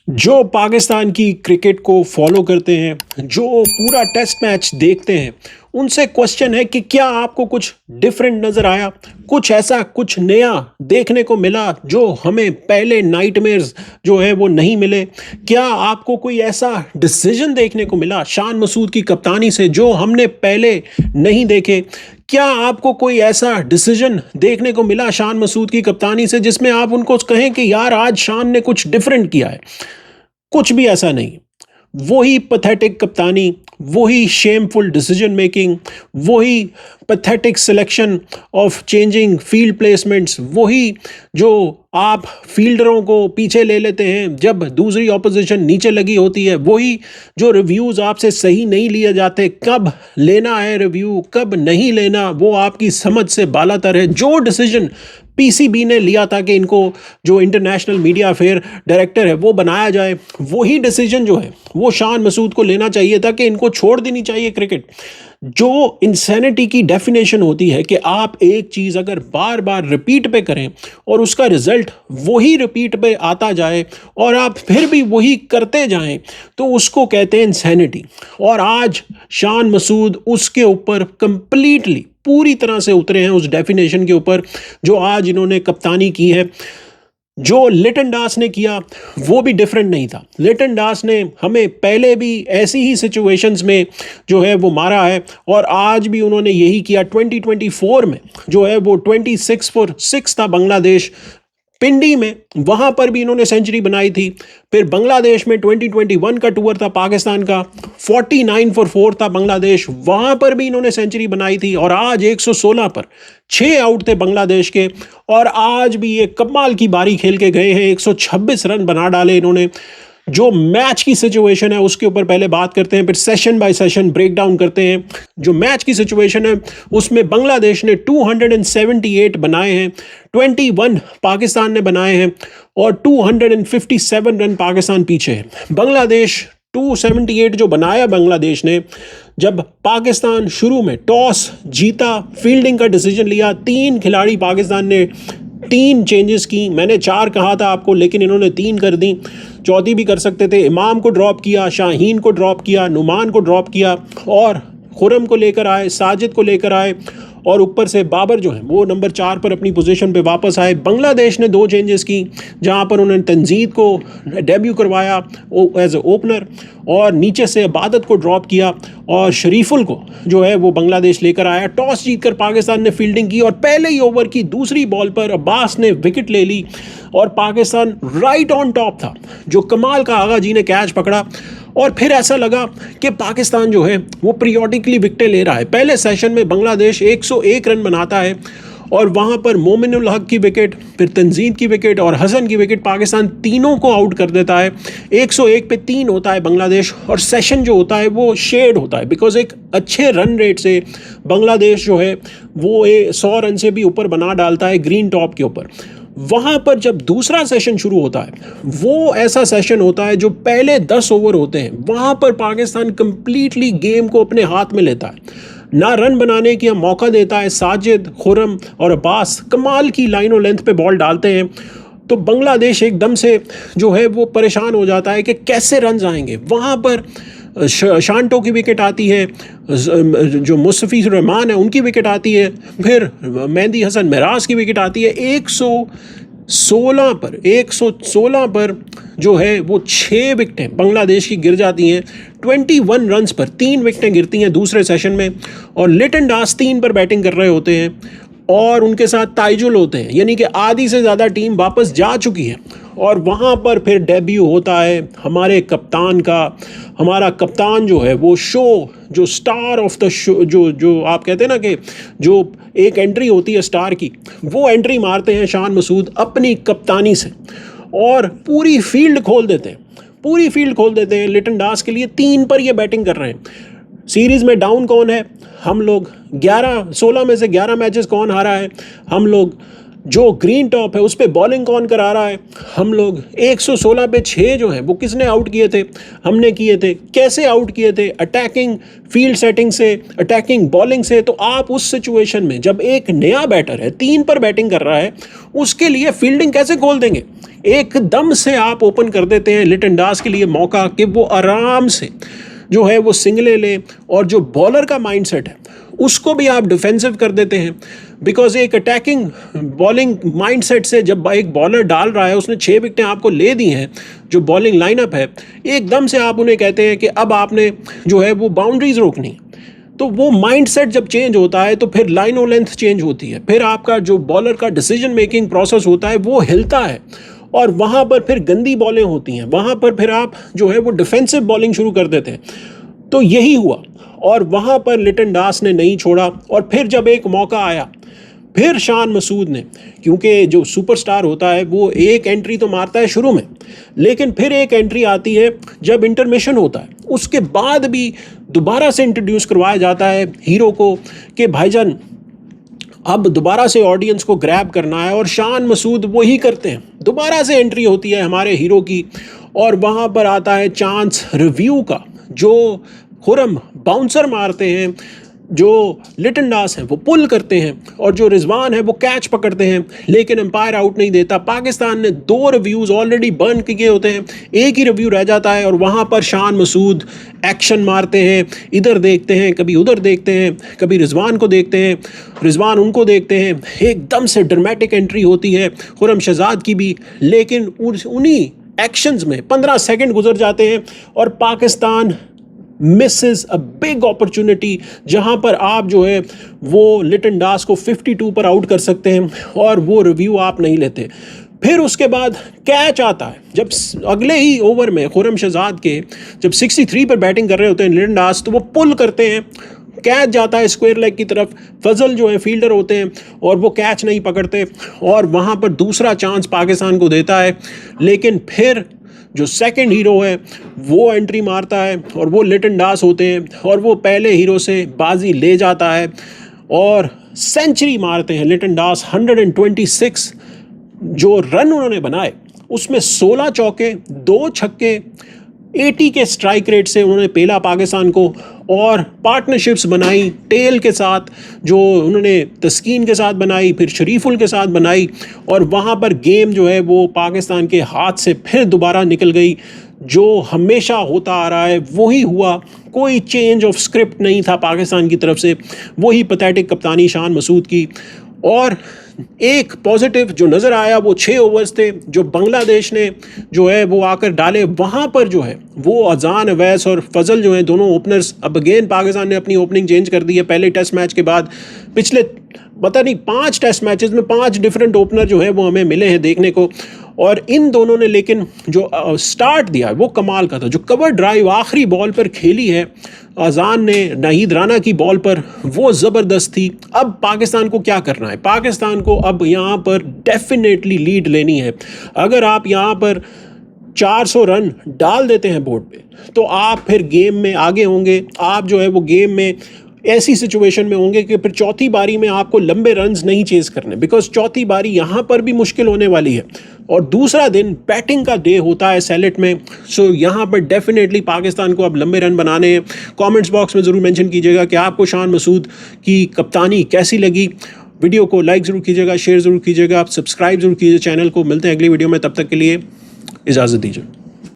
जो पाकिस्तान की क्रिकेट को फॉलो करते हैं, जो पूरा टेस्ट मैच देखते हैं, उनसे क्वेश्चन है कि क्या आपको कुछ डिफरेंट नज़र आया, कुछ ऐसा कुछ नया देखने को मिला जो हमें पहले नाइटमेयर्स जो है वो नहीं मिले। क्या आपको कोई ऐसा डिसीजन देखने को मिला शान मसूद की कप्तानी से जो हमने पहले नहीं देखे। क्या आपको कोई ऐसा डिसीजन देखने को मिला शान मसूद की कप्तानी से जिसमें आप उनको कहें कि यार आज शान ने कुछ डिफरेंट किया है। कुछ भी ऐसा नहीं। वही पैथेटिक कप्तानी, वही शेमफुल डिसीजन मेकिंग, वही pathetic selection of changing field placements, वही जो आप फील्डरों को पीछे ले लेते हैं जब दूसरी ऑपोजिशन नीचे लगी होती है, वही जो रिव्यूज़ आपसे सही नहीं लिए जाते, कब लेना है रिव्यू कब नहीं लेना वो आपकी समझ से बालातर है। जो डिसीजन पीसीबी ने लिया था कि इनको जो इंटरनेशनल मीडिया अफेयर डायरेक्टर है वो बनाया जाए, वही डिसीजन जो है वो शान मसूद को लेना चाहिए था कि इनको छोड़ देनी चाहिए क्रिकेट। जो इंसैनिटी की डेफिनेशन होती है कि आप एक चीज़ अगर बार बार रिपीट पे करें और उसका रिजल्ट वही रिपीट पे आता जाए और आप फिर भी वही करते जाएं, तो उसको कहते हैं इंसैनिटी। और आज शान मसूद उसके ऊपर कंप्लीटली पूरी तरह से उतरे हैं, उस डेफिनेशन के ऊपर जो आज इन्होंने कप्तानी की है। जो लिटन दास ने किया वो भी डिफरेंट नहीं था। लिटन दास ने हमें पहले भी ऐसी ही सिचुएशंस में जो है वो मारा है और आज भी उन्होंने यही किया। 2024 में जो है वो 26 for 6 था बांग्लादेश पिंडी में, वहाँ पर भी इन्होंने सेंचुरी बनाई थी। फिर बांग्लादेश में 2021 का टूर था पाकिस्तान का, 49 for 4 था बांग्लादेश, वहाँ पर भी इन्होंने सेंचुरी बनाई थी। और आज 116 पर 6 आउट थे बांग्लादेश के और आज भी ये कमाल की बारी खेल के गए हैं, 126 रन बना डाले इन्होंने। जो मैच की सिचुएशन है उसके ऊपर पहले बात करते हैं, फिर session by session break down करते हैं। जो मैच की सिचुएशन है उसमें बांग्लादेश ने 278 बनाए हैं, 21 पाकिस्तान ने बनाए हैं और 257 रन पाकिस्तान पीछे है। बांग्लादेश 278 जो बनाया बांग्लादेश ने, जब पाकिस्तान शुरू में टॉस जीता, फील्डिंग का डिसीजन लिया, 3 खिलाड़ी पाकिस्तान ने 3 चेंजेस की। मैंने 4 कहा था आपको लेकिन इन्होंने 3 कर दी, चौथी भी कर सकते थे। इमाम को ड्रॉप किया, शाहीन को ड्रॉप किया, नुमान को ड्रॉप किया और खुरम को लेकर आए, साजिद को लेकर आए और ऊपर से बाबर जो है वो नंबर 4 पर अपनी पोजीशन पे वापस आए। बांग्लादेश ने 2 चेंजेस की जहां पर उन्होंने तंजीद को डेब्यू करवाया एज ए ओपनर और नीचे से इबादत को ड्रॉप किया और शरीफुल को जो है वो बांग्लादेश लेकर आया। टॉस जीतकर पाकिस्तान ने फील्डिंग की और पहले ही ओवर की दूसरी बॉल पर अब्बास ने विकेट ले ली और पाकिस्तान राइट ऑन टॉप था। जो कमाल का आगा जी ने कैच पकड़ा और फिर ऐसा लगा कि पाकिस्तान जो है वो पीरियोडिकली विकेटें ले रहा है। पहले सेशन में बांग्लादेश 101 रन बनाता है और वहाँ पर मोमिनुल हक की विकेट, फिर तंजीद की विकेट और हसन की विकेट, पाकिस्तान तीनों को आउट कर देता है। 101 पे 3 होता है बांग्लादेश और सेशन जो होता है वो शेड होता है बिकॉज एक अच्छे रन रेट से बांग्लादेश जो है वो 100 रन से भी ऊपर बना डालता है ग्रीन टॉप के ऊपर। वहाँ पर जब दूसरा सेशन शुरू होता है वो ऐसा सेशन होता है जो पहले 10 ओवर होते हैं, वहाँ पर पाकिस्तान कंप्लीटली गेम को अपने हाथ में लेता है, ना रन बनाने की मौका देता है। साजिद, खुरम और अब्बास कमाल की लाइन और लेंथ पे बॉल डालते हैं तो बांग्लादेश एकदम से जो है वो परेशान हो जाता है कि कैसे रन आएंगे। वहाँ पर शांटो की विकेट आती है, जो मुस्तफिजुर रहमान है उनकी विकेट आती है, फिर मेहदी हसन महराज की विकेट आती है। 116 पर जो है वो 6 विकेटें बांग्लादेश की गिर जाती हैं। 21 रन्स पर 3 विकेटें गिरती हैं दूसरे सेशन में और लिटन दास 3 पर बैटिंग कर रहे होते हैं और उनके साथ ताइजुल होते हैं, यानी कि आधी से ज़्यादा टीम वापस जा चुकी है। और वहाँ पर फिर डेब्यू होता है हमारे कप्तान का। हमारा कप्तान जो है वो शो, जो स्टार ऑफ द शो, जो आप कहते हैं ना कि जो एक एंट्री होती है स्टार की, वो एंट्री मारते हैं शान मसूद अपनी कप्तानी से और पूरी फील्ड खोल देते हैं लिटन दास के लिए। 3 पर ये बैटिंग कर रहे हैं। सीरीज़ में डाउन कौन है? हम लोग 16 में से 11 मैचेस कौन हारा है? हम लोग जो ग्रीन टॉप है उस पे बॉलिंग कौन करा रहा है? हम लोग। 116 पे 6 जो है वो किसने आउट किए थे? हमने किए थे। कैसे आउट किए थे? अटैकिंग फील्ड सेटिंग से, अटैकिंग बॉलिंग से। तो आप उस सिचुएशन में जब एक नया बैटर है 3 पर बैटिंग कर रहा है, उसके लिए फील्डिंग कैसे खोल देंगे? एकदम से आप ओपन कर देते हैं लिटन दास के लिए मौका कि वो आराम से जो है वो सिंगले ले, और जो बॉलर का माइंडसेट है उसको भी आप डिफेंसिव कर देते हैं। बिकॉज एक अटैकिंग बॉलिंग माइंडसेट से जब एक बॉलर डाल रहा है, उसने 6 विकेटें आपको ले दी हैं, जो बॉलिंग लाइनअप है, एकदम से आप उन्हें कहते हैं कि अब आपने जो है वो बाउंड्रीज रोकनी। तो वो माइंडसेट जब चेंज होता है तो फिर लाइन और लेंथ चेंज होती है, फिर आपका जो बॉलर का डिसीजन मेकिंग प्रोसेस होता है वो हिलता है, और वहाँ पर फिर गंदी बॉलें होती हैं, वहाँ पर फिर आप जो है वो डिफेंसिव बॉलिंग शुरू कर देते हैं। तो यही हुआ, और वहाँ पर लिटन दास ने नहीं छोड़ा। और फिर जब एक मौका आया, फिर शान मसूद ने, क्योंकि जो सुपरस्टार होता है वो एक एंट्री तो मारता है शुरू में, लेकिन फिर एक एंट्री आती है जब इंटरमिशन होता है, उसके बाद भी दोबारा से इंट्रोड्यूस करवाया जाता है हीरो को कि भाईजान अब दोबारा से ऑडियंस को ग्रैब करना है, और शान मसूद वही करते हैं। दोबारा से एंट्री होती है हमारे हीरो की, और वहाँ पर आता है चांस रिव्यू का, जो खुरम बाउंसर मारते हैं, जो लिटन दास हैं वो पुल करते हैं, और जो रिजवान है वो कैच पकड़ते हैं, लेकिन अंपायर आउट नहीं देता। पाकिस्तान ने 2 रिव्यूज़ ऑलरेडी बर्न किए होते हैं, एक ही रिव्यू रह जाता है, और वहाँ पर शान मसूद एक्शन मारते हैं, इधर देखते हैं, कभी उधर देखते हैं, कभी रिजवान को देखते हैं, रिजवान उनको देखते हैं। एकदम से ड्रामेटिक एंट्री होती है खुरम शहजाद की भी, लेकिन उन्हीं एक्शंस में 15 सेकंड गुजर जाते हैं, और Pakistan Mrs a big opportunity, जहां पर आप जो है वो लिटन दास को 52 पर आउट कर सकते हैं, और वो रिव्यू आप नहीं लेते। फिर उसके बाद कैच आता है, जब अगले ही ओवर में खुरम शहजाद के जब 63 पर बैटिंग कर रहे होते हैं लिटन दास, तो वो पुल करते हैं, कैच जाता है स्क्वायर लेग की तरफ। फजल जो है फील्डर होते हैं, और वो कैच नहीं पकड़ते, और वहाँ पर दूसरा चांस पाकिस्तान को देता है। लेकिन फिर जो सेकंड हीरो है वो एंट्री मारता है, और वो लिटन दास होते हैं, और वो पहले हीरो से बाजी ले जाता है, और सेंचुरी मारते हैं लिटन दास। 126 जो रन उन्होंने बनाए उसमें 16 चौके, 2 छक्के, 80 के स्ट्राइक रेट से उन्होंने पेला पाकिस्तान को, और पार्टनरशिप्स बनाई टेल के साथ, जो उन्होंने तस्कीन के साथ बनाई, फिर शरीफुल के साथ बनाई, और वहाँ पर गेम जो है वो पाकिस्तान के हाथ से फिर दोबारा निकल गई। जो हमेशा होता आ रहा है वही हुआ, कोई चेंज ऑफ स्क्रिप्ट नहीं था पाकिस्तान की तरफ से, वही पैथेटिक कप्तानी शान मसूद की। और एक पॉजिटिव जो नज़र आया वो 6 ओवर्स थे जो बांग्लादेश ने जो है वो आकर डाले। वहाँ पर जो है वो अजान, अवैस और फजल जो है दोनों ओपनर्स, अब अगेन पाकिस्तान ने अपनी ओपनिंग चेंज कर दी है पहले टेस्ट मैच के बाद। पिछले पता नहीं 5 टेस्ट मैचेस में 5 डिफरेंट ओपनर जो है वो हमें मिले हैं देखने को, और इन दोनों ने लेकिन जो स्टार्ट दिया वो कमाल का था। जो कवर ड्राइव आखिरी बॉल पर खेली है अजान ने नाहिद राना की बॉल पर, वो ज़बरदस्त थी। अब पाकिस्तान को क्या करना है? पाकिस्तान को अब यहाँ पर डेफिनेटली लीड लेनी है। अगर आप यहाँ पर 400 रन डाल देते हैं बोर्ड पे, तो आप फिर गेम में आगे होंगे। आप जो है वो गेम में ऐसी सिचुएशन में होंगे कि फिर चौथी बारी में आपको लंबे रन्स नहीं चेज़ करने, बिकॉज चौथी बारी यहाँ पर भी मुश्किल होने वाली है, और दूसरा दिन बैटिंग का डे होता है सैलेट में। सो यहाँ पर डेफिनेटली पाकिस्तान को अब लंबे रन बनाने हैं। कमेंट्स बॉक्स में ज़रूर मेंशन कीजिएगा कि आपको शान मसूद की कप्तानी कैसी लगी। वीडियो को लाइक ज़रूर कीजिएगा, शेयर ज़रूर कीजिएगा, आप सब्सक्राइब ज़रूर कीजिए चैनल को। मिलते हैं अगली वीडियो में, तब तक के लिए इजाज़त दीजिए।